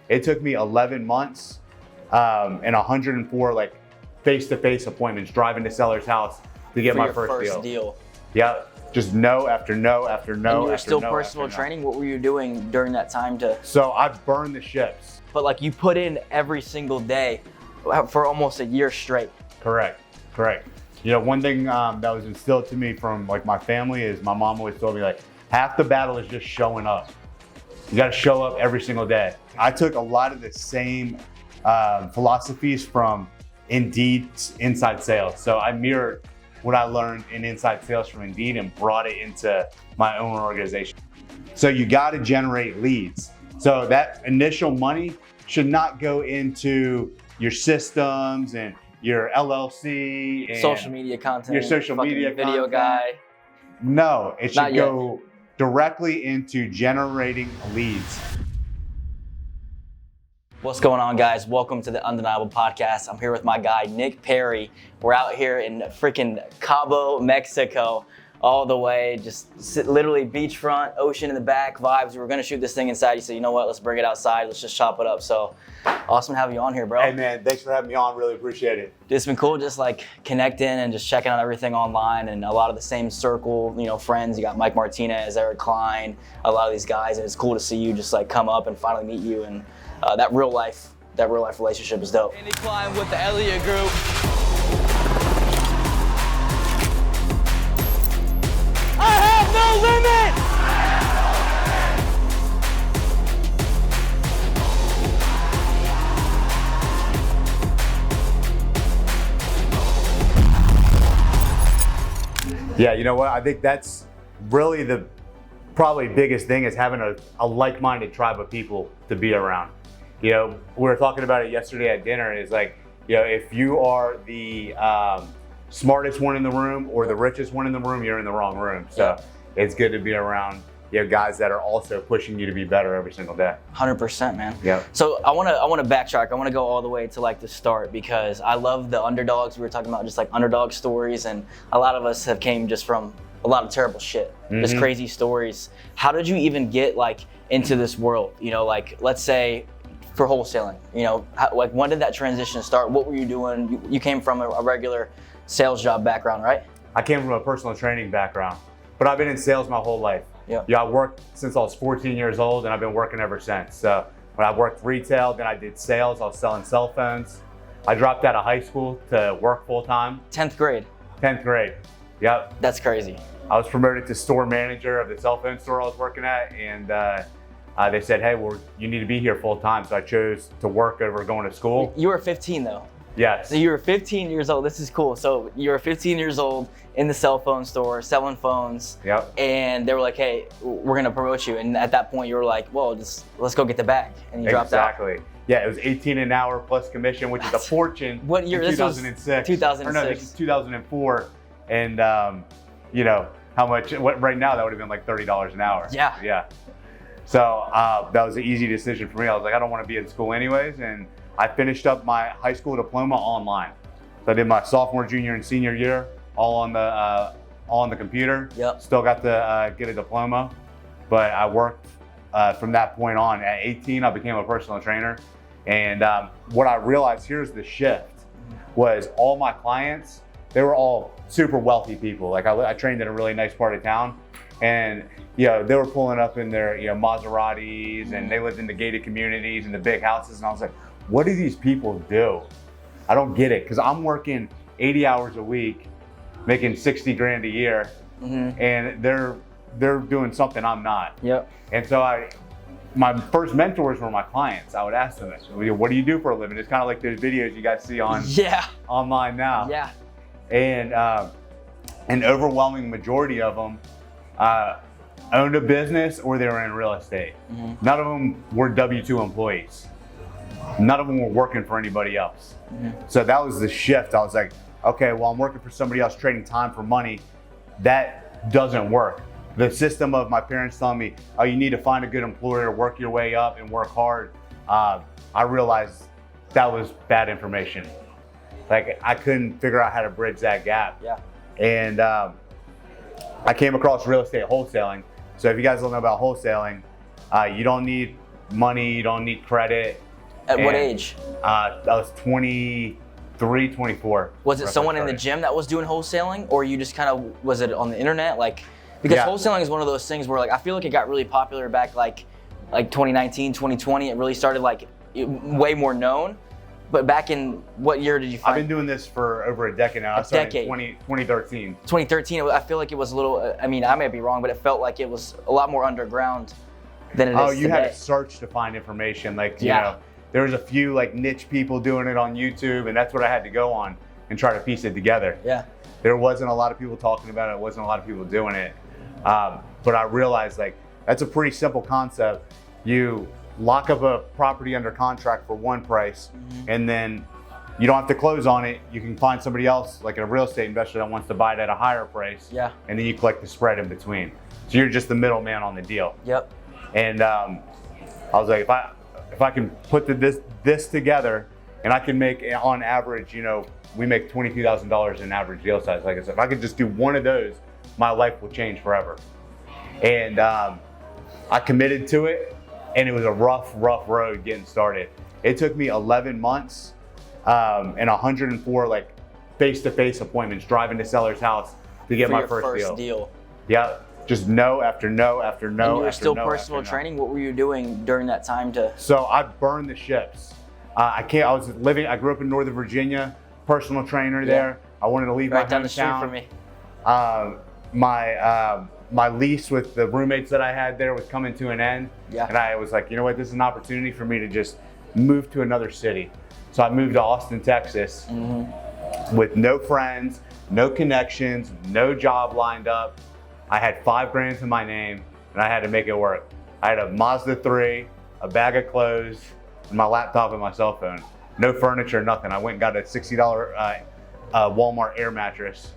It took me 11 months and 104 like face-to-face appointments driving to seller's house to get my first deal. Yeah, just no after no after no. And you were still personal training. What were you doing during that time to? So I burned the ships. But like you put in every single day for almost a year straight. Correct. You know, one thing that was instilled to me from like my family is my mom always told me like half the battle is just showing up. You got to show up every single day. I took a lot of the same philosophies from Indeed inside sales. So I mirrored what I learned in inside sales from Indeed and brought it into my own organization. So you got to generate leads. So that initial money should not go into your systems and your LLC and social media content, your social media video content. guy. No, it should go directly into generating leads. What's going on, guys? Welcome to the Undeniable Podcast. I'm here with my guy, Nick Perry. We're out here in freaking Cabo, Mexico, all the way, literally beachfront, ocean in the back, vibes. We were gonna shoot this thing inside. You said, you know what, let's bring it outside. Let's just chop it up. So awesome to have you on here, bro. Hey man, thanks for having me on. Really appreciate it. It's been cool just like connecting and just checking out everything online and a lot of the same circle, you know, friends. You got Mike Martinez, Danny Klein, a lot of these guys. And it's cool to see you just like come up and finally meet you. And that real life relationship is dope. Danny Klein with the Elliott Group. I have no limit! Yeah, you know what? I think that's really the probably biggest thing is having a like-minded tribe of people to be around. You know, we were talking about it yesterday at dinner, and it's like, you know, if you are the smartest one in the room or the richest one in the room, you're in the wrong room. So it's good to be around, you know, guys that are also pushing you to be better every single day. 100%, man. Yeah. So I want to backtrack. I want to go all the way to like the start because I love the underdogs. We were talking about just like underdog stories, and a lot of us have came just from a lot of terrible shit, just crazy stories. How did you even get like into this world? You know, like let's say for wholesaling, you know, like when did that transition start? What were you doing? You came from a regular sales job background, right? I came from a personal training background, but I've been in sales my whole life. Yeah. I worked since I was 14 years old, and I've been working ever since. So when I worked retail, then I did sales. I was selling cell phones. I dropped out of high school to work full time. 10th grade. 10th grade. Yep. That's crazy. I was promoted to store manager of the cell phone store I was working at, and they said, hey, well, you need to be here full time. So I chose to work over going to school. You were 15 though. Yes. So you were 15 years old. This is cool. So you were 15 years old in the cell phone store selling phones. Yep. And they were like, hey, we're going to promote you. And at that point you were like, well, let's go get the bag. And you dropped out. Exactly. Yeah, it was 18 an hour plus commission, which is a fortune. What year? In This 2006. 2006. Or no, this is 2004. And you know, how much, right now that would have been like $30 an hour. Yeah. Yeah. So that was an easy decision for me. I was like, I don't want to be in school anyways. And I finished up my high school diploma online. So I did my sophomore, junior, and senior year all on the computer. Yep. Still got to get a diploma, but I worked from that point on. At 18, I became a personal trainer. And what I realized, here's the shift, was all my clients, they were all super wealthy people. Like I trained in a really nice part of town, and you know, they were pulling up in their, you know, Maseratis, and they lived in the gated communities and the big houses. And I was like, what do these people do? I don't get it, because I'm working 80 hours a week, making 60 grand a year, and they're doing something I'm not. Yep. And so my first mentors were my clients. I would ask them, what do you do for a living? It's kind of like those videos you guys see on online now. Yeah. And an overwhelming majority of them owned a business or they were in real estate. None of them were W-2 employees. None of them were working for anybody else. So that was the shift. I was like, okay, well, I'm working for somebody else, trading time for money. That doesn't work. The system of my parents telling me, oh, you need to find a good employer, work your way up and work hard. I realized that was bad information. Like I couldn't figure out how to bridge that gap. Yeah. And I came across real estate wholesaling. So if you guys don't know about wholesaling, you don't need money, you don't need credit. At what age? I was 23, 24. Was it someone in the gym that was doing wholesaling, or you just kind of, was it on the internet? Like, because wholesaling is one of those things where like, I feel like it got really popular back like 2019, 2020. It really started like way more known. But back in what year did you find? I've been doing this for over a decade now. I started in 2013. 2013, I feel like it was a little, I mean, I may be wrong, but it felt like it was a lot more underground than it is today. Oh, you had to search to find information. Like, you know, there was a few like niche people doing it on YouTube, and that's what I had to go on and try to piece it together. Yeah. There wasn't a lot of people talking about it. Wasn't a lot of people doing it. But I realized like, that's a pretty simple concept. You lock up a property under contract for one price, and then you don't have to close on it. You can find somebody else, like a real estate investor that wants to buy it at a higher price. Yeah. And then you collect the spread in between. So you're just the middleman on the deal. Yep. And I was like, if I can put this together, and I can make on average, you know, we make $22,000 in average deal size. Like I said, if I could just do one of those, my life will change forever. And I committed to it. And it was a rough road getting started. It took me 11 months and 104 like face-to-face appointments driving to seller's house to get my first deal. Yeah, just no after no after no. And you were still personal training. What were you doing during that time to? So I burned the ships. I grew up in Northern Virginia, personal trainer there. I wanted to leave my hometown. Right down the street from me. My lease with the roommates that I had there was coming to an end. Yeah. And I was like, you know what, this is an opportunity for me to just move to another city. So I moved to Austin, Texas with no friends, no connections, no job lined up. I had $5,000 in my name and I had to make it work. I had a Mazda 3, a bag of clothes, and my laptop and my cell phone. No furniture, nothing. I went and got a $60 Walmart air mattress,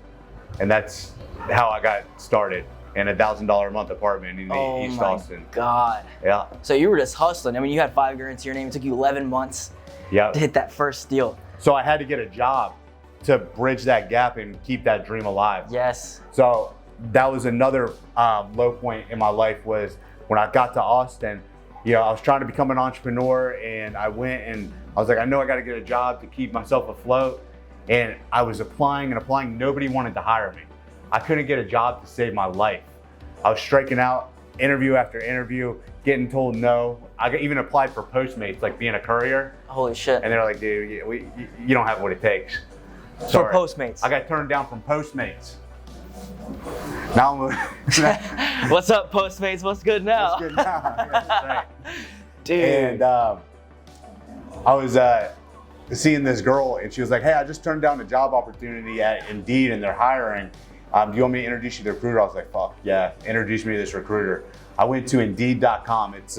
and that's how I got started. In a $1,000 a month apartment in East Austin. Oh my God. Yeah. So you were just hustling. I mean, you had $5,000 to your name. It took you 11 months to hit that first deal. So I had to get a job to bridge that gap and keep that dream alive. Yes. So that was another low point in my life, was when I got to Austin. You know, I was trying to become an entrepreneur, and I went and I was like, I know I got to get a job to keep myself afloat. And I was applying and applying. Nobody wanted to hire me. I couldn't get a job to save my life. I was striking out interview after interview, getting told no. I even applied for Postmates, like being a courier. Holy shit. And they're like, dude, you don't have what it takes. For Postmates? I got turned down from Postmates. Now I'm What's up, Postmates? What's good now? What's good now? Yeah, that's right. Dude. And I was seeing this girl, and she was like, hey, I just turned down a job opportunity at Indeed, and they're hiring. Do you want me to introduce you to the recruiter? I was like, fuck yeah, introduce me to this recruiter. I went to Indeed.com. It's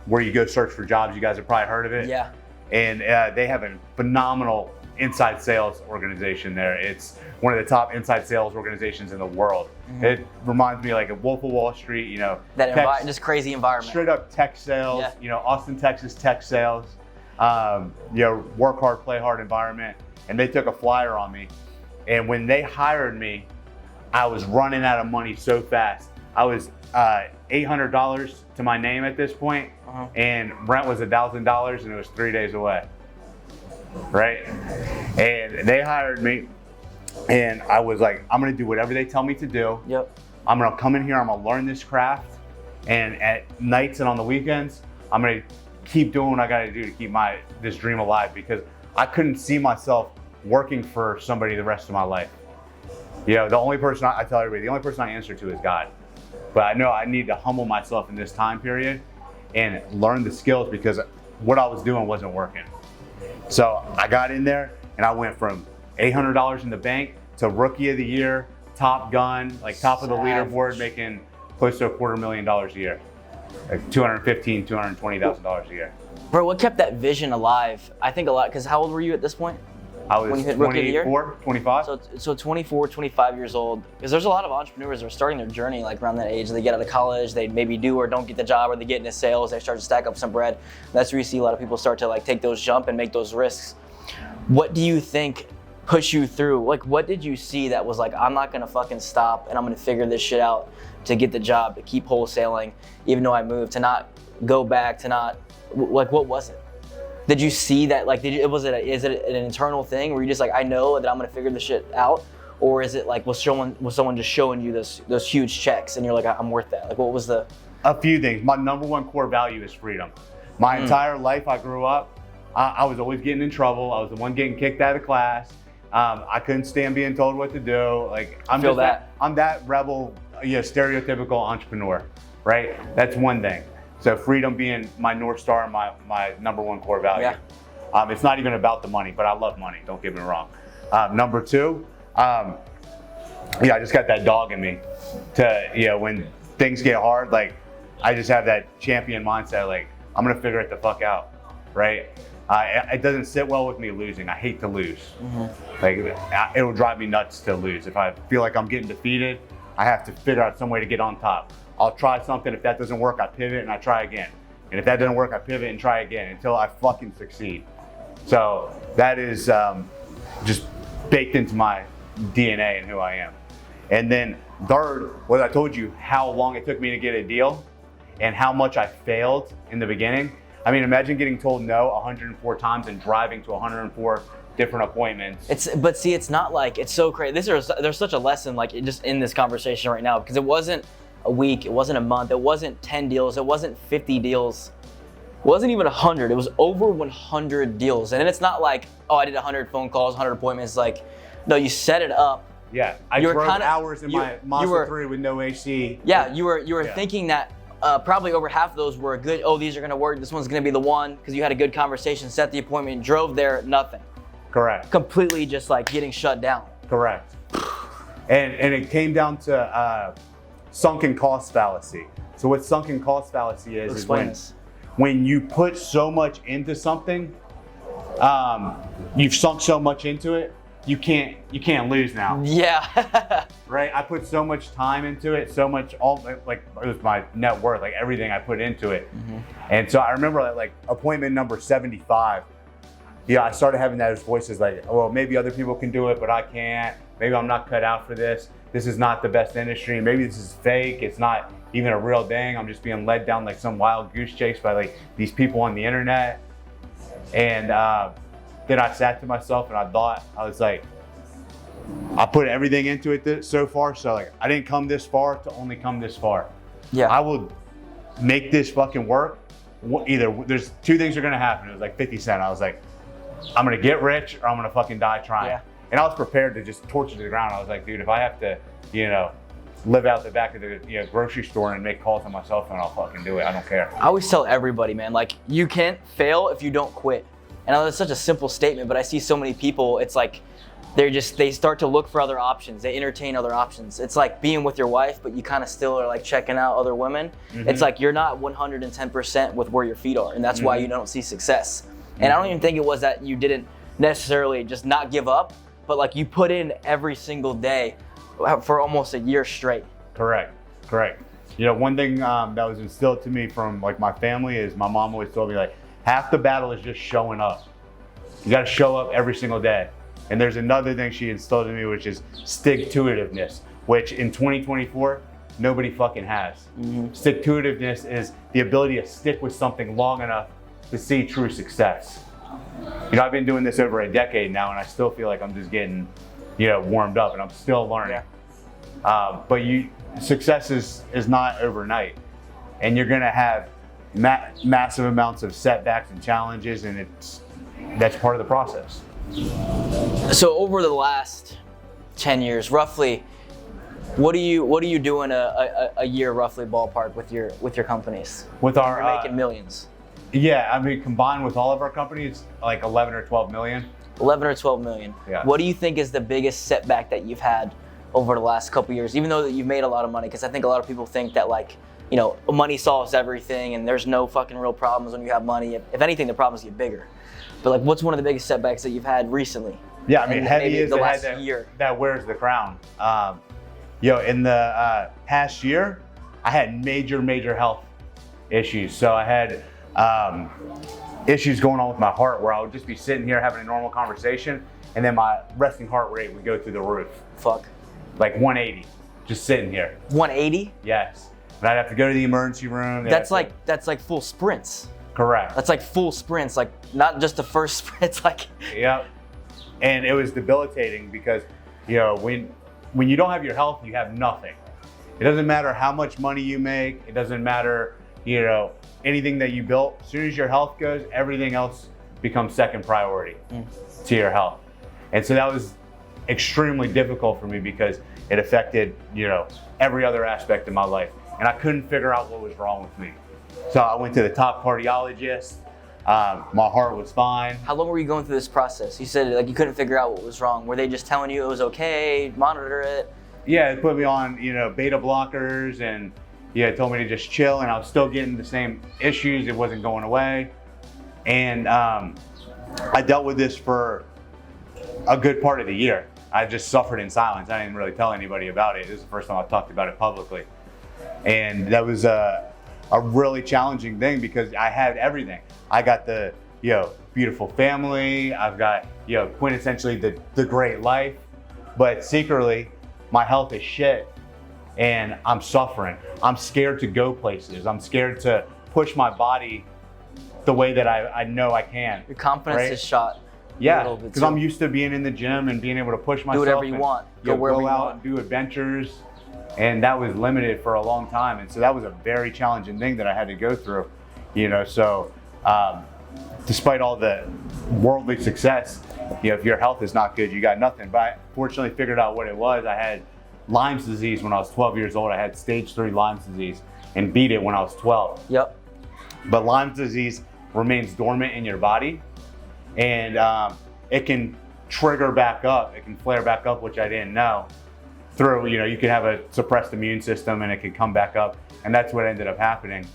where you go search for jobs. You guys have probably heard of it. Yeah. And they have a phenomenal inside sales organization there. It's one of the top inside sales organizations in the world. Mm-hmm. It reminds me like a Wolf of Wall Street, you know. That just crazy environment. Straight up tech sales, you know, Austin, Texas tech sales. You know, work hard, play hard environment. And they took a flyer on me. And when they hired me, I was running out of money so fast. I was $800 to my name at this point, and rent was $1,000, and it was 3 days away, right? And they hired me, and I was like, I'm gonna do whatever they tell me to do. Yep. I'm gonna come in here, I'm gonna learn this craft, and at nights and on the weekends, I'm gonna keep doing what I gotta do to keep this dream alive, because I couldn't see myself working for somebody the rest of my life. You know, the only person I tell everybody, the only person I answer to is God. But I know I need to humble myself in this time period and learn the skills, because what I was doing wasn't working. So I got in there and I went from $800 in the bank to rookie of the year, top gun, like top of the leaderboard, making close to $250,000 a year. Like $215,000, $220,000 a year. Bro, what kept that vision alive? I think a lot, because how old were you at this point? I was 24, 25. So 24, 25 years old. Because there's a lot of entrepreneurs that are starting their journey like around that age. They get out of college, they maybe do or don't get the job, or they get into sales, they start to stack up some bread. That's where you see a lot of people start to like take those jump and make those risks. What do you think pushed you through? Like, what did you see that was like, I'm not gonna fucking stop and I'm gonna figure this shit out to get the job, to keep wholesaling, even though I moved, to not go back to not, like, what was it? Did you see that, like, is it an internal thing where you just like, I know that I'm gonna figure this shit out? Or is it like, was someone just showing you those huge checks and you're like, I'm worth that? Like, what was the? A few things. My number one core value is freedom. My entire life I grew up, I was always getting in trouble. I was the one getting kicked out of class. I couldn't stand being told what to do. Like, I'm that rebel, stereotypical entrepreneur, right? That's one thing. So freedom being my North Star, my number one core value. Yeah. It's not even about the money, but I love money, don't get me wrong. Number two, I just got that dog in me to, when things get hard, like, I just have that champion mindset, like, I'm gonna figure it the fuck out, right? It doesn't sit well with me losing. I hate to lose. Like, it'll drive me nuts to lose. If I feel like I'm getting defeated, I have to figure out some way to get on top. I'll try something. If that doesn't work, I pivot and I try again. And if that doesn't work, I pivot and try again until I fucking succeed. So that is just baked into my DNA and who I am. And then third, what I told you, how long it took me to get a deal and how much I failed in the beginning. I mean, imagine getting told no 104 times and driving to 104 different appointments. But see, it's not like, it's so crazy. There's such a lesson, like, just in this conversation right now, because it wasn't a week, it wasn't a month, it wasn't 10 deals, it wasn't 50 deals, it wasn't even 100, it was over 100 deals. And then it's not like, oh, I did 100 phone calls, 100 appointments. Like, no, you set it up. Yeah, I drove hours in my Mazda 3 with no AC. Yeah, you were thinking that probably over half of those were good, oh, these are gonna work, this one's gonna be the one, because you had a good conversation, set the appointment, drove there, nothing. Correct. Completely just like getting shut down. Correct. And it came down to sunken cost fallacy. So what sunken cost fallacy is when you put so much into something, you've sunk so much into it, you can't lose now. Yeah. Right? I put so much time into it, so much, like, it was my net worth, like everything I put into it. And so I remember like appointment number 75, I started having those voices like, well, maybe other people can do it, but I can't. Maybe I'm not cut out for this. This is not the best industry. Maybe this is fake. It's not even a real thing. I'm just being led down like some wild goose chase by like these people on the internet. And then I sat to myself and I thought, I was like, I put everything into it so far. So like, I didn't come this far to only come this far. Yeah. I will make this fucking work. Either there's two things are gonna happen. It was like 50 Cent. I was like, I'm gonna get rich or I'm gonna fucking die trying. Yeah. And I was prepared to just torture to the ground. I was like, dude, if I have to, live out the back of the grocery store and make calls on my cell phone, I'll fucking do it. I don't care. I always tell everybody, man, like, you can't fail if you don't quit. And I know it's such a simple statement, but I see so many people, it's like, they start to look for other options. They entertain other options. It's like being with your wife, but you kind of still are like checking out other women. It's like you're not 110% with where your feet are. And that's why you don't see success. And I don't even think it was that you didn't necessarily just not give up, but like you put in every single day for almost a year straight. Correct. One thing that was instilled to me from like my family is my mom always told me like, half the battle is just showing up. You gotta show up every single day. And there's another thing she instilled in me, which is stick-to-itiveness, which in 2024, nobody fucking has. Stick-to-itiveness is the ability to stick with something long enough to see true success. I've been doing this over a decade now, and I still feel like I'm just getting, warmed up, and I'm still learning. But success is not overnight, and you're gonna have massive amounts of setbacks and challenges, and that's part of the process. So over the last 10 years, roughly, what do you do in a year, roughly ballpark, with your companies? With our You're making millions. Yeah, I mean, combined with all of our companies, like 11 or 12 million. 11 or 12 million. Yeah. What do you think is the biggest setback that you've had over the last couple years, even though that you've made a lot of money? Because I think a lot of people think that like, money solves everything and there's no fucking real problems when you have money. If anything, the problems get bigger. But like, what's one of the biggest setbacks that you've had recently? Yeah, I mean, heavy is the last year. That wears the crown. In the past year, I had major health issues. So I had issues going on with my heart where I would just be sitting here having a normal conversation and then my resting heart rate would go through the roof. Fuck. Like 180, just sitting here. 180? Yes. But I'd have to go to the emergency room. That's like full sprints. Correct. That's like full sprints, like not just the first sprint, like. Yep. And it was debilitating because, you know, when you don't have your health, you have nothing. It doesn't matter how much money you make. It doesn't matter, you know, anything that you built. As soon as your health goes, everything else becomes second priority to your health. And so that was extremely difficult for me because it affected, you know, every other aspect of my life. And I couldn't figure out what was wrong with me. So I went to the top cardiologist. My heart was fine. How long were you going through this process? You said like you couldn't figure out what was wrong. Were they just telling you it was okay, monitor it? Yeah, they put me on, you know, beta blockers and told me to just chill, and I was still getting the same issues. It wasn't going away. And I dealt with this for a good part of the year. I just suffered in silence. I didn't really tell anybody about it. This is the first time I've talked about it publicly. And that was a really challenging thing because I had everything. I got the, you know, beautiful family. I've got, you know, quintessentially the great life, but secretly my health is shit and I'm suffering. I'm scared to go places. I'm scared to push my body the way that I know I can. Your confidence is shot. Yeah, because I'm used to being in the gym and being able to push myself. Do whatever you want. Go wherever you want. And do adventures. And that was limited for a long time. And so that was a very challenging thing that I had to go through, you know. So despite all the worldly success, you know, if your health is not good, you got nothing. But I fortunately figured out what it was. I had Lyme's disease when I was 12 years old. I had stage 3 Lyme's disease and beat it when I was 12. Yep. But Lyme's disease remains dormant in your body, and it can trigger back up. It can flare back up, which I didn't know. Through, you know, you can have a suppressed immune system and it can come back up, and that's what ended up happening.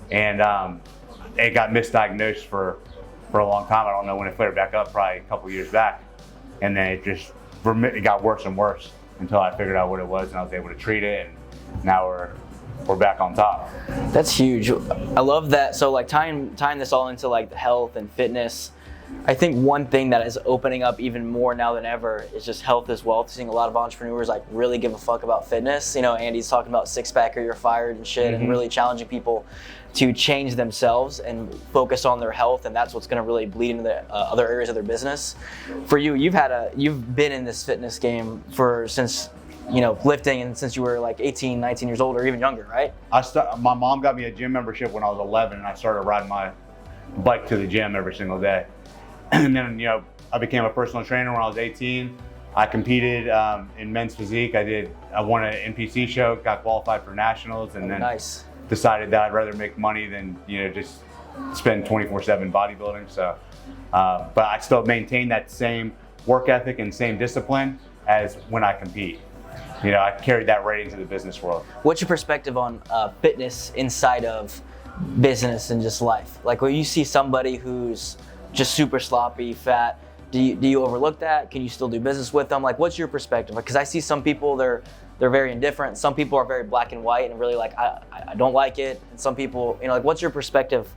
And it got misdiagnosed for a long time. I don't know when it flared back up, probably a couple years back, and then it got worse and worse until I figured out what it was and I was able to treat it, and now we're back on top. That's huge. I love that. So like tying this all into like the health and fitness, I think one thing that is opening up even more now than ever is just health is wealth. Seeing a lot of entrepreneurs like really give a fuck about fitness. You know, Andy's talking about 6-pack or you're fired and shit, and really challenging people to change themselves and focus on their health, and that's what's going to really bleed into the other areas of their business. For you, you've been in this fitness game since you know, lifting, and since you were like 18, 19 years old or even younger, right? My mom got me a gym membership when I was 11, and I started riding my bike to the gym every single day. And then, you know, I became a personal trainer when I was 18. I competed in men's physique. I won an NPC show, got qualified for nationals, and then decided that I'd rather make money than, you know, just spend 24/7 bodybuilding. So, but I still maintain that same work ethic and same discipline as when I compete. You know, I carried that right into the business world. What's your perspective on fitness inside of business and just life? Like when you see somebody who's just super sloppy, fat, do you overlook that? Can you still do business with them? Like, what's your perspective? Because I see some people, they're very indifferent. Some people are very black and white and really like, I don't like it. And some people, you know, like, what's your perspective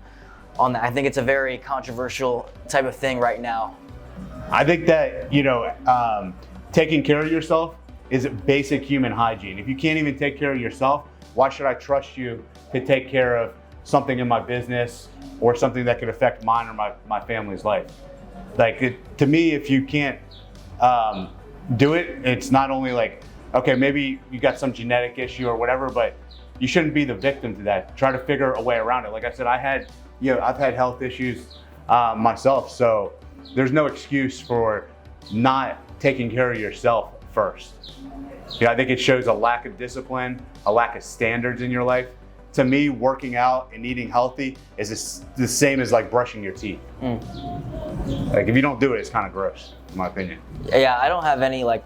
on that? I think it's a very controversial type of thing right now. I think that, you know, taking care of yourself is basic human hygiene. If you can't even take care of yourself, why should I trust you to take care of something in my business or something that could affect mine or my family's life? Like, to me, if you can't do it, it's not only like, okay, maybe you got some genetic issue or whatever, but you shouldn't be the victim to that. Try to figure a way around it. Like I said, I've had health issues myself, so there's no excuse for not taking care of yourself first. You know, I think it shows a lack of discipline, a lack of standards in your life. To me, working out and eating healthy is the same as like brushing your teeth. Like, if you don't do it, it's kind of gross, in my opinion. Yeah, I don't have any like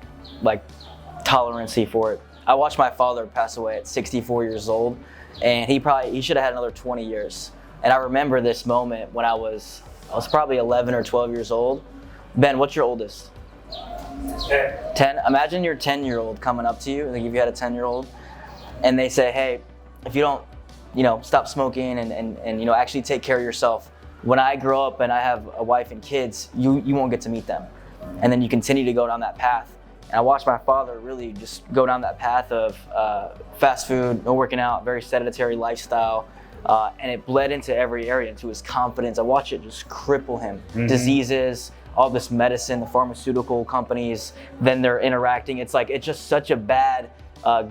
tolerancy for it. I watched my father pass away at 64 years old, and he should have had another 20 years. And I remember this moment when I was probably 11 or 12 years old. Ben, what's your oldest? 10. Imagine your 10-year-old coming up to you, like if you had a 10-year-old, and they say, hey, if you don't, you know, stop smoking and you know, actually take care of yourself, when I grow up and I have a wife and kids, you won't get to meet them. And then you continue to go down that path. And I watched my father really just go down that path of fast food, no working out, very sedentary lifestyle. And it bled into every area, into his confidence. I watched it just cripple him. Diseases, all this medicine, the pharmaceutical companies, then they're interacting. It's just such a bad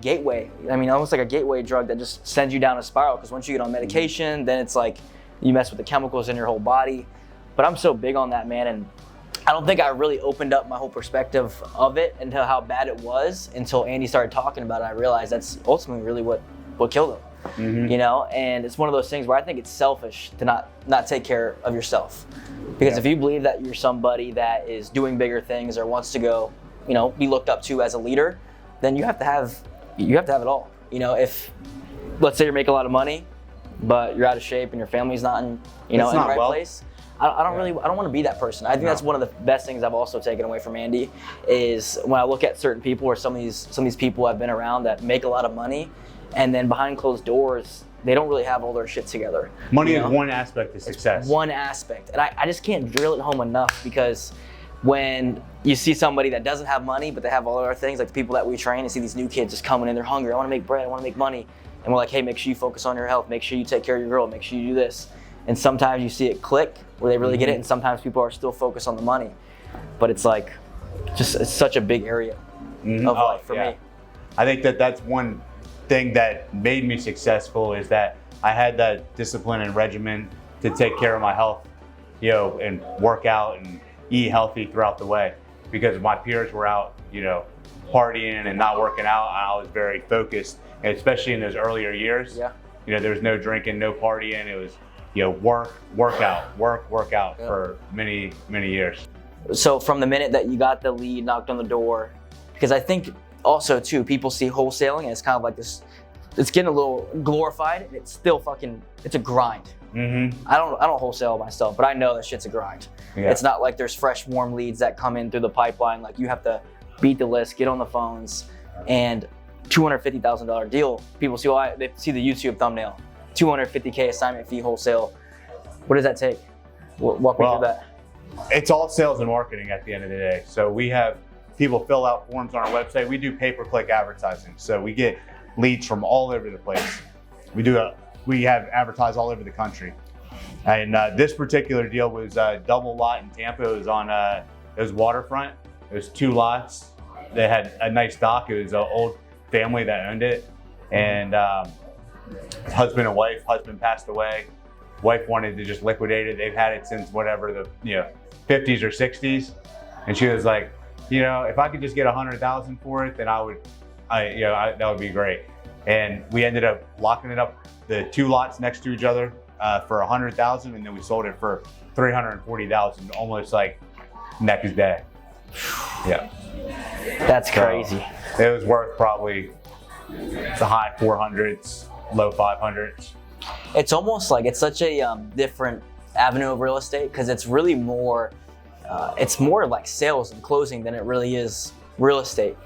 gateway. I mean, almost like a gateway drug that just sends you down a spiral, because once you get on medication, then it's like you mess with the chemicals in your whole body. But I'm so big on that, man. And I don't think I really opened up my whole perspective of it until how bad it was, until Andy started talking about it. I realized that's ultimately really what killed him. You know, and it's one of those things where I think it's selfish to not take care of yourself, because if you believe that you're somebody that is doing bigger things or wants to go, you know, be looked up to as a leader, then you have to have it all. You know, if let's say you're making a lot of money, but you're out of shape and your family's not in, in the right place. I don't want to be that person. I think that's one of the best things I've also taken away from Andy is when I look at certain people, or some of these people I've been around that make a lot of money, and then behind closed doors, they don't really have all their shit together. Money is one aspect of success. It's one aspect. And I just can't drill it home enough, because when you see somebody that doesn't have money, but they have all other things, like the people that we train, and see these new kids just coming in, they're hungry, I want to make bread, I want to make money. And we're like, hey, make sure you focus on your health, make sure you take care of your girl, make sure you do this. And sometimes you see it click where they really get it, and sometimes people are still focused on the money. But it's like, it's such a big area of life for me. I think that's one thing that made me successful, is that I had that discipline and regimen to take care of my health, and work out and eat healthy throughout the way. Because my peers were out, partying and not working out, and I was very focused, and especially in those earlier years. There was no drinking, no partying. It was, work out for many years. So from the minute that you got the lead, knocked on the door, because I think also too, people see wholesaling and it's kind of like this, it's getting a little glorified, and it's still it's a grind. I don't wholesale myself, but I know that shit's a grind. It's not like there's fresh, warm leads that come in through the pipeline. Like, you have to beat the list, get on the phones, and $250,000 deal. People see, they see the YouTube thumbnail, $250K assignment fee wholesale. What does that take? Walk me through that. It's all sales and marketing at the end of the day. So we have people fill out forms on our website. We do pay-per-click advertising. So we get leads from all over the place. We have advertised all over the country. And this particular deal was a double lot in Tampa. It was waterfront. It was 2 lots. They had a nice dock. It was an old family that owned it. And husband and wife. Husband passed away. Wife wanted to just liquidate it. They've had it since whatever, the 50s or 60s. And she was like, if I could just get 100,000 for it, then that would be great. And we ended up locking it up, the 2 lots next to each other, for 100,000, and then we sold it for 340,000, almost like next day. That's crazy. So it was worth probably the high 400s, low 500s. It's almost like it's such a different avenue of real estate, because it's really more, it's more like sales and closing than it really is real estate.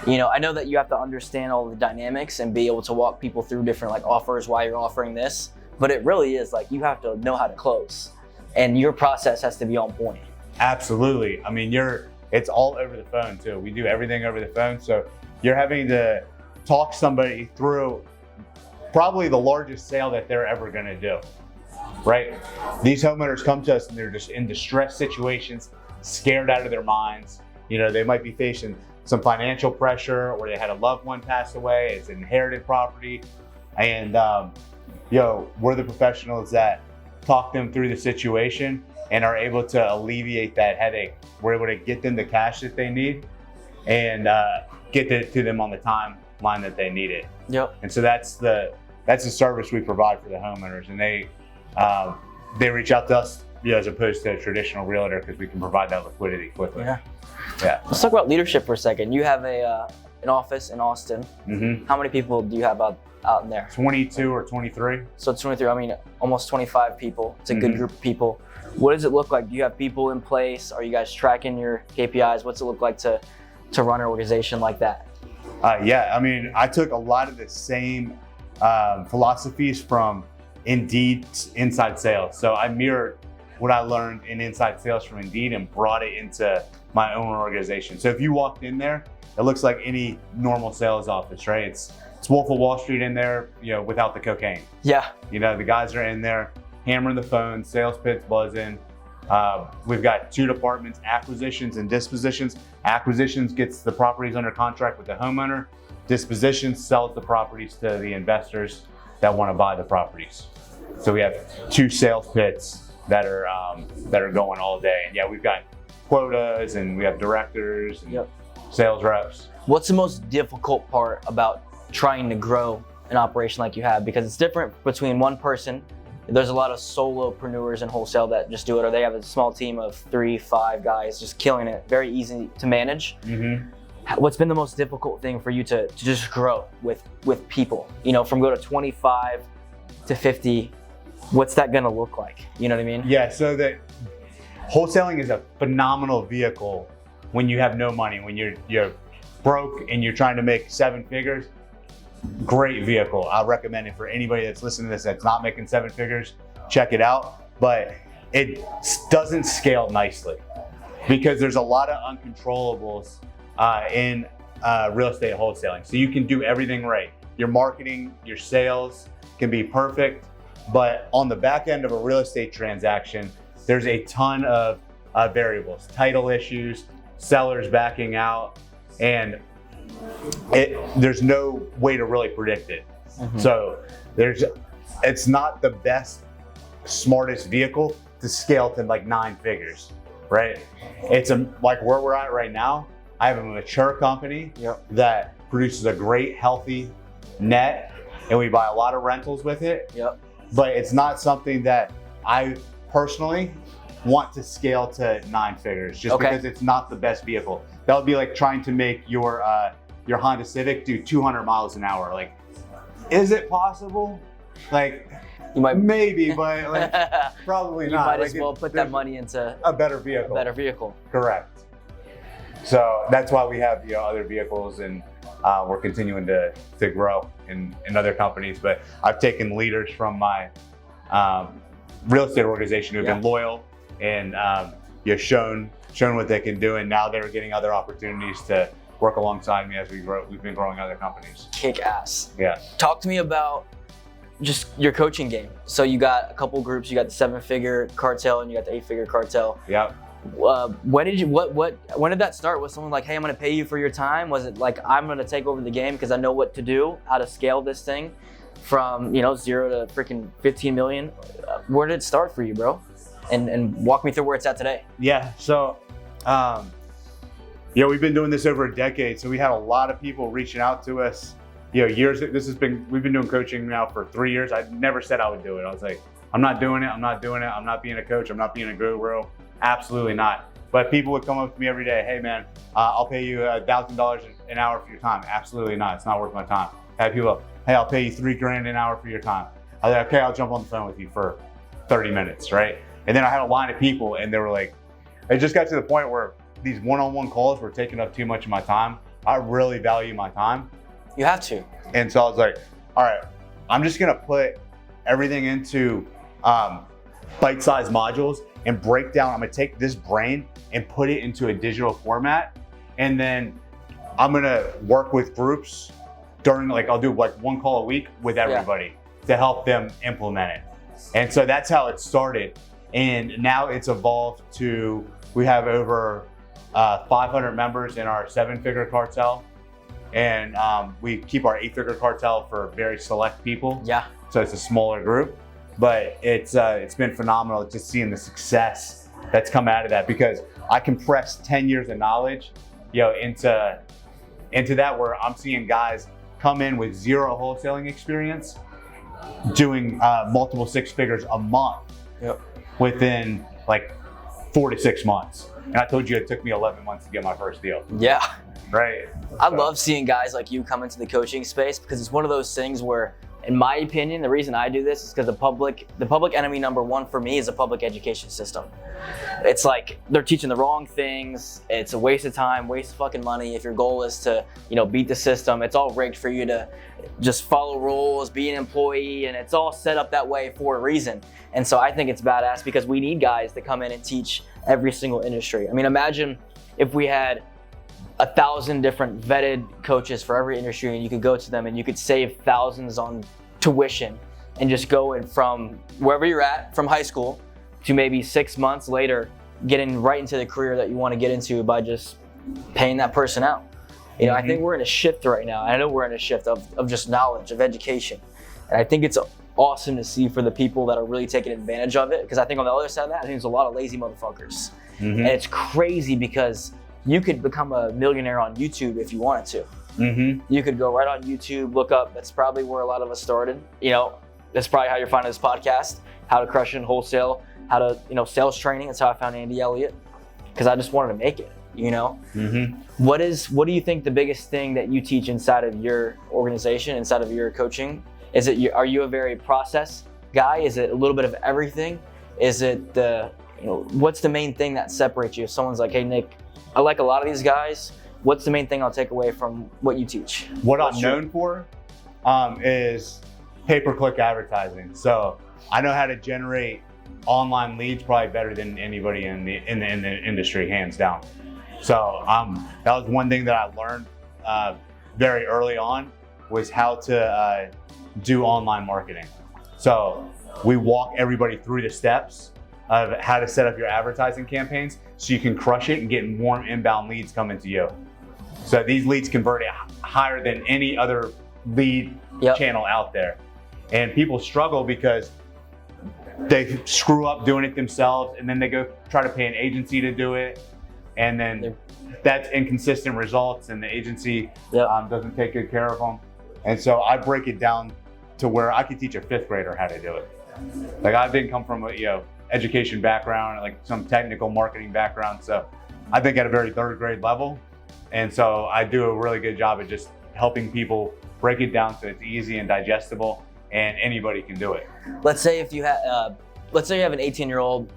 I know that you have to understand all the dynamics and be able to walk people through different offers, why you're offering this, but it really is like you have to know how to close, and your process has to be on point. Absolutely. I mean, it's all over the phone too. We do everything over the phone. So you're having to talk somebody through probably the largest sale that they're ever going to do, right? These homeowners come to us and they're just in distress situations, scared out of their minds. They might be facing some financial pressure, or they had a loved one pass away, it's inherited property. And, we're the professionals that talk them through the situation and are able to alleviate that headache. We're able to get them the cash that they need and get it to them on the timeline that they need it. And so that's the service we provide for the homeowners, and they reach out to us, as opposed to a traditional realtor, because we can provide that liquidity quickly. Let's talk about leadership for a second. You have an office in Austin. How many people do you have out in there? 22 or 23. So 23, I mean, almost 25 people. It's a good group of people. What does it look like? Do you have people in place? Are you guys tracking your KPIs? What's it look like to run an organization like that? I mean, I took a lot of the same philosophies from Indeed inside sales. So I mirrored what I learned in inside sales from Indeed and brought it into my own organization. So if you walked in there, it looks like any normal sales office, right? It's Wolf of Wall Street in there, without the cocaine. Yeah. The guys are in there hammering the phone, sales pitch buzzing. We've got 2 departments, acquisitions and dispositions. Acquisitions gets the properties under contract with the homeowner. Dispositions sells the properties to the investors that want to buy the properties. So we have 2 sales pits that are going all day. And yeah, we've got quotas and we have directors and sales reps. What's the most difficult part about trying to grow an operation like you have? Because it's different between one person. There's a lot of solopreneurs in wholesale that just do it, or they have a small team of 3-5 guys just killing it. Very easy to manage. What's been the most difficult thing for you to just grow with people? From go to 25 to 50, what's that gonna look like? You know what I mean? Yeah, so that wholesaling is a phenomenal vehicle when you have no money, when you're broke and you're trying to make 7 figures. Great vehicle. I recommend it for anybody that's listening to this that's not making 7 figures. Check it out. But it doesn't scale nicely because there's a lot of uncontrollables in real estate wholesaling. So you can do everything right. Your marketing, your sales can be perfect, but on the back end of a real estate transaction, there's a ton of variables, title issues, sellers backing out, and there's no way to really predict it. So it's not the best, smartest vehicle to scale to like 9 figures, right? It's like where we're at right now. I have a mature company that produces a great, healthy net, and we buy a lot of rentals with it. But it's not something that I personally want to scale to 9 figures just because it's not the best vehicle. That would be like trying to make your Honda Civic do 200 miles an hour. Like, is it possible? Like, you might maybe, but like, probably not. You might like as well put that money into a better vehicle. Correct. So that's why we have other vehicles, and we're continuing to grow in other companies. But I've taken leaders from my real estate organization who've been loyal and shown what they can do, and now they're getting other opportunities to work alongside me as we grow. We've been growing other companies. Kick ass. Yeah. Talk to me about just your coaching game. So you got a couple groups. You got the 7-figure cartel and you got the 8-figure cartel. Yeah. When did that start? Was someone like, hey, I'm going to pay you for your time? Was it like, I'm going to take over the game because I know what to do, how to scale this thing from 0 to freaking 15 million? Where did it start for you, bro? And walk me through where it's at today. Yeah. So, we've been doing this over a decade. So we had a lot of people reaching out to us, years. We've been doing coaching now for 3 years. I never said I would do it. I was like, I'm not doing it. I'm not doing it. I'm not being a coach. I'm not being a guru. Absolutely not. But people would come up to me every day. Hey man, I'll pay you $1,000 an hour for your time. Absolutely not. It's not worth my time. I had people, hey, I'll pay you $3,000 an hour for your time. I was like, okay, I'll jump on the phone with you for 30 minutes, right? And then I had a line of people, and they were like, it just got to the point where these one-on-one calls were taking up too much of my time. I really value my time. You have to. And so I was like, all right, I'm just gonna put everything into bite-sized modules and break down. I'm gonna take this brain and put it into a digital format. And then I'm gonna work with groups during, I'll do like 1 call a week with everybody to help them implement it. And so that's how it started. And now it's evolved to, we have over 500 members in our 7-figure cartel. And we keep our 8-figure cartel for very select people. Yeah. So it's a smaller group, but it's been phenomenal just seeing the success that's come out of that, because I compressed 10 years of knowledge, into that, where I'm seeing guys come in with 0 wholesaling experience, doing multiple 6 figures a month within 4 to 6 months. And I told you it took me 11 months to get my first deal. Yeah. Right. I love seeing guys like you come into the coaching space, because it's one of those things where in my opinion, the reason I do this is because the public enemy number one for me is the public education system. It's like they're teaching the wrong things. It's a waste of time, waste of fucking money. If your goal is to, beat the system, it's all rigged for you to just follow rules, be an employee, and it's all set up that way for a reason. And so I think it's badass because we need guys to come in and teach every single industry. I mean, imagine if we had 1,000 different vetted coaches for every industry, and you could go to them and you could save thousands on tuition and just go in from wherever you're at from high school to maybe 6 months later getting right into the career that you want to get into by just paying that person out. I think we're in a shift right now. I know we're in a shift of just knowledge, of education. And I think it's awesome to see for the people that are really taking advantage of it, because I think on the other side of that, I think there's a lot of lazy motherfuckers. And it's crazy because you could become a millionaire on YouTube if you wanted to. You could go right on YouTube, look up, that's probably where a lot of us started. That's probably how you're finding this podcast, how to crush in wholesale, how to, sales training. That's how I found Andy Elliott, because I just wanted to make it, What do you think the biggest thing that you teach inside of your organization, inside of your coaching? Are you a very process guy? Is it a little bit of everything? Is it what's the main thing that separates you? If someone's like, hey, Nick, I like a lot of these guys. What's the main thing I'll take away from what you teach? What I'm known for is pay-per-click advertising. So I know how to generate online leads probably better than anybody in the industry, hands down. So that was one thing that I learned very early on, was how to do online marketing. So we walk everybody through the steps of how to set up your advertising campaigns so you can crush it and get warm inbound leads coming to you. So these leads convert higher than any other lead channel out there. And people struggle because they screw up doing it themselves, and then they go try to pay an agency to do it. And then that's inconsistent results, and the agency doesn't take good care of them. And so I break it down to where I could teach a 5th grader how to do it. Like, I didn't come from a education background, like some technical marketing background. So I think at a very 3rd grade level. And so I do a really good job at just helping people break it down so it's easy and digestible, and anybody can do it. Let's say you have an 18-year-old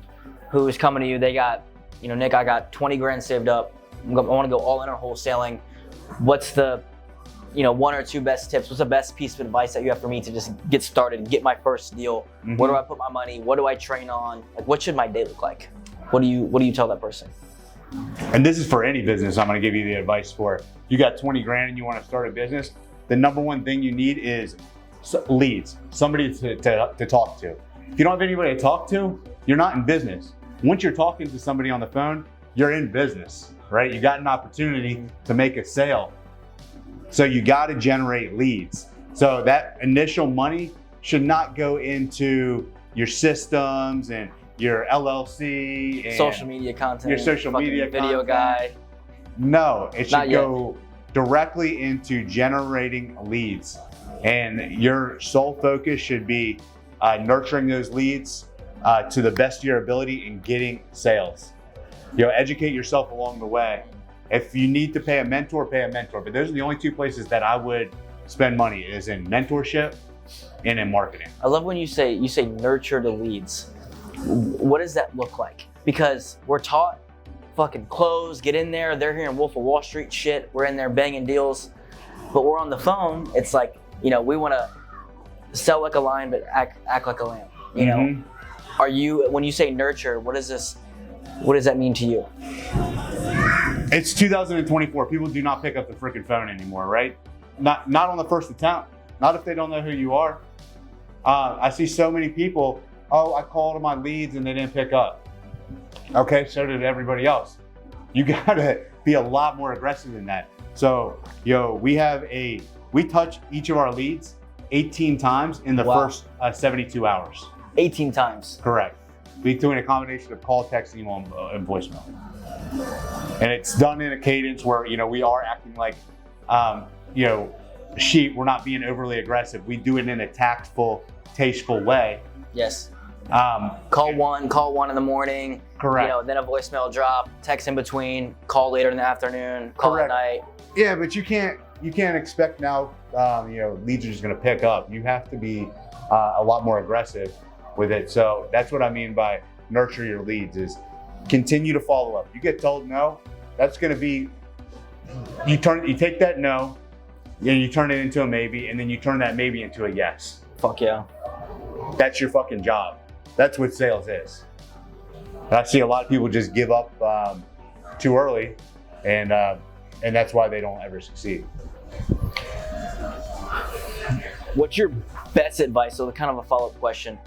who is coming to you. They got, Nick, I got 20 grand saved up. I want to go all in on wholesaling. What's the, 1 or 2 best tips? What's the best piece of advice that you have for me to just get started, get my first deal? Where do I put my money? What do I train on? Like, what should my day look like? What do you tell that person? And this is for any business I'm going to give you the advice for. You got 20 grand and you want to start a business, the number one thing you need is leads, somebody to talk to. If you don't have anybody to talk to, you're not in business. Once you're talking to somebody on the phone, you're in business, right? You got an opportunity to make a sale. So you got to generate leads. So that initial money should not go into your systems and your LLC and social media content, your social media video content. guy. No, it should go directly into generating leads. And your sole focus should be nurturing those leads to the best of your ability and getting sales. Educate yourself along the way. If you need to pay a mentor, pay a mentor. But those are the only 2 places that I would spend money, is in mentorship and in marketing. I love when you say nurture the leads. What does that look like? Because we're taught fucking close, get in there. They're hearing Wolf of Wall Street shit. We're in there banging deals, but we're on the phone. It's like, we want to sell like a lion, but act like a lamb. Are you, when you say nurture, what does that mean to you? It's 2024. People do not pick up the freaking phone anymore, right? Not on the first attempt. Not if they don't know who you are. I see so many people, I called my leads and they didn't pick up. Okay, so did everybody else. You gotta be a lot more aggressive than that. So, we touch each of our leads 18 times in the first 72 hours. 18 times. Correct. Between a combination of call, text, email, and voicemail. And it's done in a cadence where, we are acting like, sheep. We're not being overly aggressive. We do it in a tactful, tasteful way. Yes. Call one in the morning. Correct. Then a voicemail drop, text in between, call later in the afternoon, call at night. Yeah, but you can't you can't expect now, leads are just going to pick up. You have to be a lot more aggressive with it. So that's what I mean by nurture your leads, is continue to follow up. You get told no, that's going to be, you take that no, you turn it into a maybe, and then you turn that maybe into a yes. Fuck yeah. That's your fucking job. That's what sales is. I see a lot of people just give up too early, and that's why they don't ever succeed. What's your best advice? So, kind of a follow-up question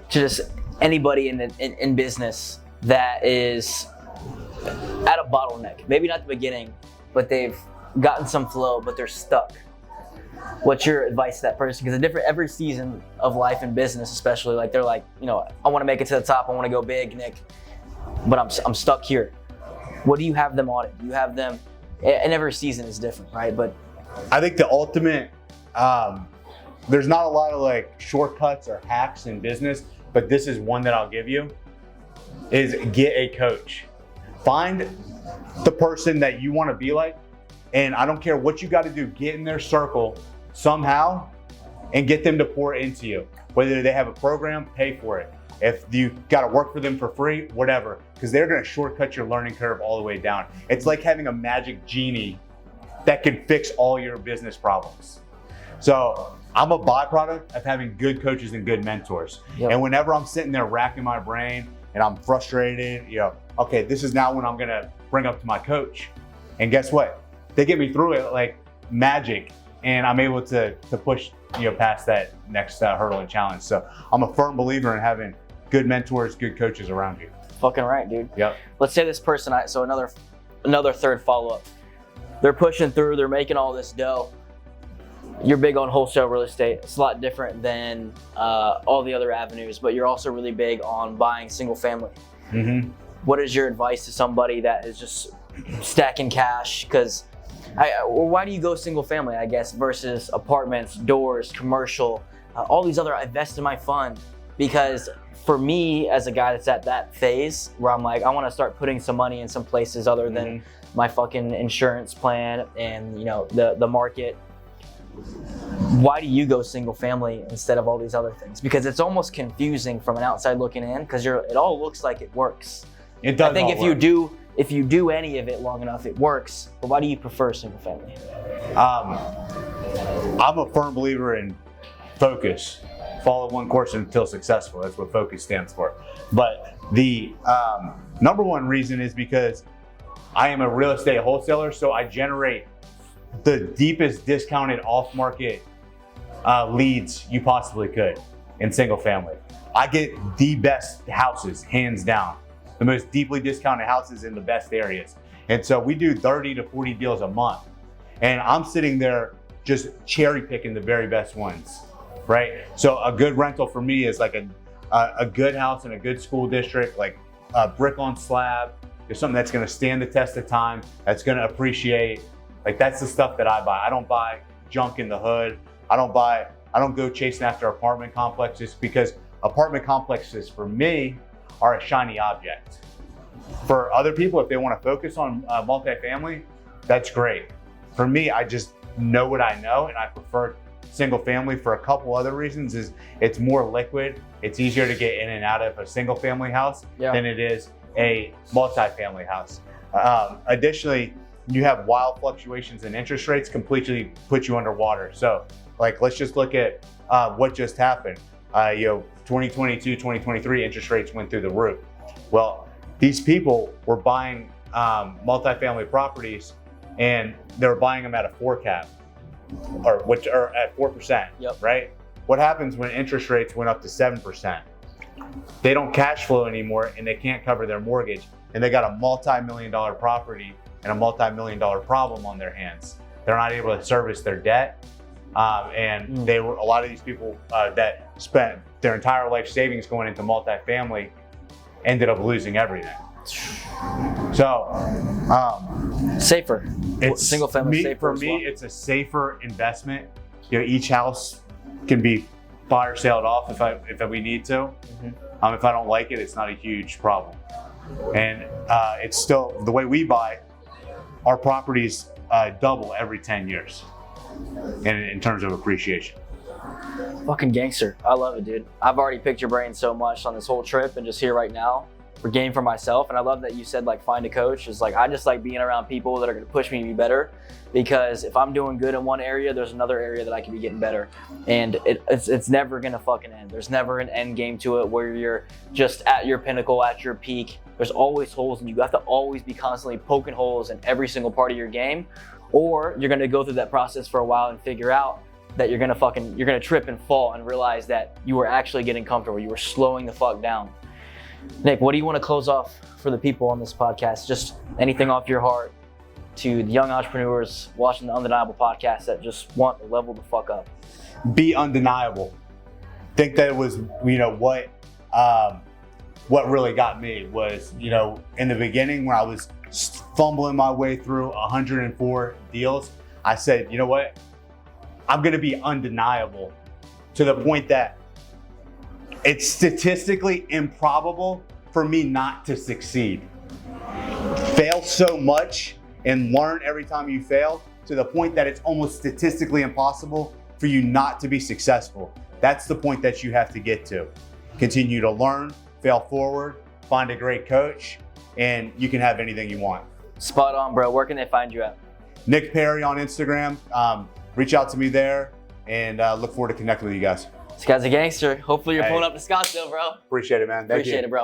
to just anybody in business that is at a bottleneck. Maybe not the beginning, but they've gotten some flow, but they're stuck. What's your advice to that person? Because every season of life and business, especially, like they're like, I want to make it to the top. I want to go big, Nick, but I'm stuck here. What do you have them on it? Do you have them? And every season is different, right? But I think the ultimate, there's not a lot of like shortcuts or hacks in business, but this is one that I'll give you, is get a coach. Find the person that you want to be like, and I don't care what you got to do, get in their circle somehow and get them to pour into you. Whether they have a program, pay for it. If you got to work for them for free, whatever, because they're going to shortcut your learning curve all the way down. It's like having a magic genie that can fix all your business problems. So I'm a byproduct of having good coaches and good mentors. Yep. And whenever I'm sitting there racking my brain and I'm frustrated, okay, this is now when I'm going to bring up to my coach. And guess what? They get me through it like magic, and I'm able to push past that next hurdle and challenge. So I'm a firm believer in having good mentors, good coaches around you. Fucking right, dude. Yep. Let's say this person, so another third follow-up. They're pushing through, they're making all this dough. You're big on wholesale real estate. It's a lot different than all the other avenues, but you're also really big on buying single family. Mm-hmm. What is your advice to somebody that is just stacking cash? Because why do you go single family, I guess, versus apartments, doors, commercial, all these other, I invest in my fund? Because for me, as a guy that's at that phase where I'm like, I want to start putting some money in some places other than my fucking insurance plan and the market. Why do you go single family instead of all these other things? Because it's almost confusing from an outside looking in, because it all looks like it works. It does. I think if you do any of it long enough, it works. But why do you prefer single family? I'm a firm believer in focus. Follow one course until successful. That's what focus stands for. But the number one reason is because I am a real estate wholesaler, so I generate the deepest discounted off-market leads you possibly could in single family. I get the best houses, hands down, the most deeply discounted houses in the best areas. And so we do 30 to 40 deals a month. And I'm sitting there just cherry picking the very best ones, right? So a good rental for me is like a good house in a good school district, like a brick on slab. It's something that's gonna stand the test of time, that's gonna appreciate. Like, that's the stuff that I buy. I don't buy junk in the hood. I don't go chasing after apartment complexes, because apartment complexes for me are a shiny object. For other people, if they want to focus on multifamily, that's great. For me, I just know what I know, and I prefer single family for a couple other reasons. Is it's more liquid. It's easier to get in and out of a single family house than it is a multifamily house. Additionally, you have wild fluctuations in interest rates, completely put you underwater. So, like, let's just look at what just happened. 2022, 2023, interest rates went through the roof. Well, these people were buying multifamily properties, and they were buying them at a 4 cap, or at 4%, right? What happens when interest rates went up to 7%? They don't cash flow anymore, and they can't cover their mortgage, and they got a multi-million-dollar property and a multi-million-dollar problem on their hands. They're not able to service their debt, and a lot of these people that spent their entire life savings going into multifamily ended up losing everything. So safer. It's single family safer. For me, it's a safer investment. Each house can be fire sailed off if we need to. If I don't like it, it's not a huge problem. And it's still, the way we buy, our properties double every 10 years. in terms of appreciation. Fucking gangster. I love it, dude. I've already picked your brain so much on this whole trip and just here right now. For game for myself, and I love that you said like find a coach. Is like I just like being around people that are going to push me to be better, because if I'm doing good in one area, there's another area that I can be getting better, and it's never going to fucking end. There's never an end game to it where you're just at your pinnacle, at your peak. There's always holes, and you have to always be constantly poking holes in every single part of your game, or you're going to go through that process for a while and figure out that you're going to trip and fall and realize that you were actually getting comfortable. You were slowing the fuck down. Nick, what do you want to close off for the people on this podcast? Just anything off your heart to the young entrepreneurs watching the Undeniable podcast that just want to level the fuck up. Be undeniable. Think that it was, what really got me was, in the beginning when I was fumbling my way through 104 deals, I said, you know what? I'm going to be undeniable to the point that it's statistically improbable for me not to succeed. Fail so much and learn every time you fail to the point that it's almost statistically impossible for you not to be successful. That's the point that you have to get to. Continue to learn, fail forward, find a great coach, and you can have anything you want. Spot on, bro. Where can they find you at? Nick Perry on Instagram. Reach out to me there, and look forward to connecting with you guys. This guy's a gangster. Hopefully you're pulling up to Scottsdale, bro. Appreciate it, man. Thank you. Appreciate it, bro.